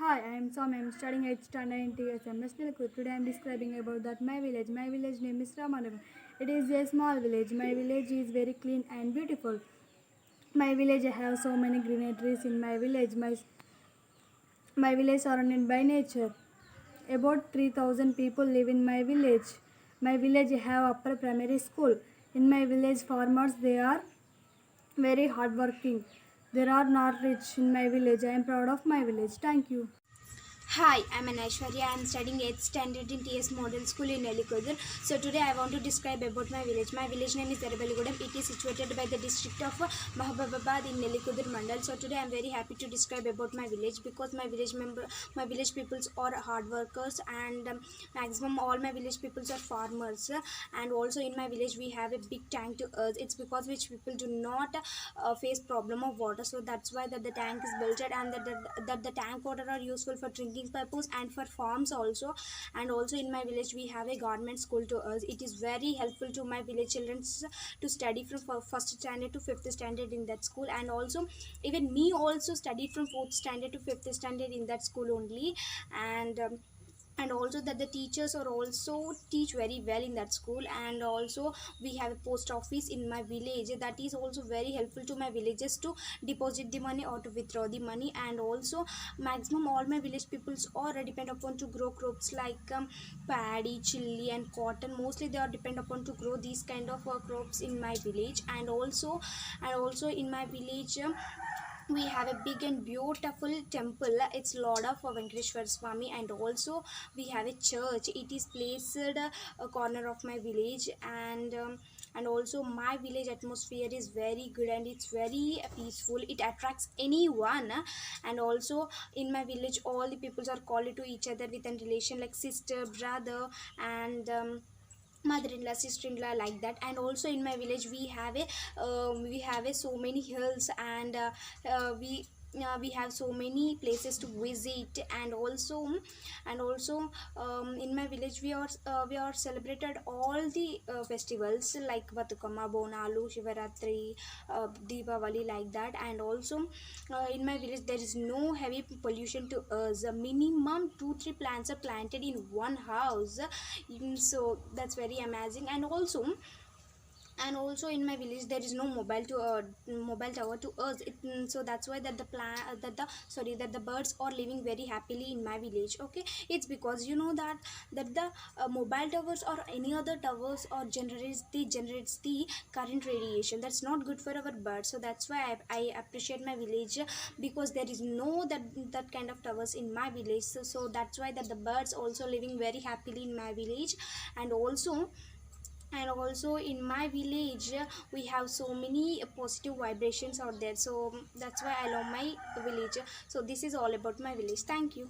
Hi, I am Sam. I am studying 8th standard in TSMS Nilakuru. Today I am describing about that my village. My village name is Ramanagar. It is a small village. My village is very clean and beautiful. My village I have so many green trees in my village. My village surrounded by nature. About 3,000 people live in my village. My village have upper primary school. In my village farmers they are very hardworking. There are not rich in my village. I am proud of my village. Thank you. Hi, I'm Aishwarya. I'm studying 8th standard in TS Model School in Nellikodar. So today I want to describe about my village. My village name is Darabaligudam. It is situated by the district of Mahababad in Nellikodar Mandal. So today I'm very happy to describe about my village because my village peoples are hard workers and maximum all my village peoples are farmers. And also in my village we have a big tank to earth. It's because which people do not face problem of water. So that's why that the tank is built and that the tank water are useful for drinking purpose and for farms also. And also in my village we have a government school to us. It is very helpful to my village children to study from first standard to fifth standard in that school. And also even me also studied from fourth standard to fifth standard in that school only. And also that the teachers are also teach very well in that school. And also we have a post office in my village that is also very helpful to my villagers to deposit the money or to withdraw the money. And also maximum all my village peoples are depend upon to grow crops like paddy, chili and cotton. Mostly they are depend upon to grow these kind of crops in my village. And also in my village we have a big and beautiful temple. It's Lord of Venkateshwar Swami. And also we have a church. It is placed a corner of my village. And also my village atmosphere is very good and it's very peaceful. It attracts anyone. And also in my village all the peoples are called to each other with a relation like sister, brother, and mother-in-law, sister-in-law, like that. And also in my village we have a so many hills. And we have so many places to visit. And also in my village we are celebrated all the festivals like Batukama, Bonalu, Shivaratri, Deepavali, like that. And also in my village there is no heavy pollution to us. A minimum 2-3 plants are planted in one house. So that's very amazing. And also in my village there is no mobile tower to us. So that's why that the plan that the birds are living very happily in my village. Okay, it's because you know that the mobile towers or any other towers or generates the current radiation that's not good for our birds. So that's why I appreciate my village because there is no that kind of towers in my village. So that's why that the birds also living very happily in my village. And also in my village we have so many positive vibrations out there. So that's why I love my village. So this is all about my village. Thank you.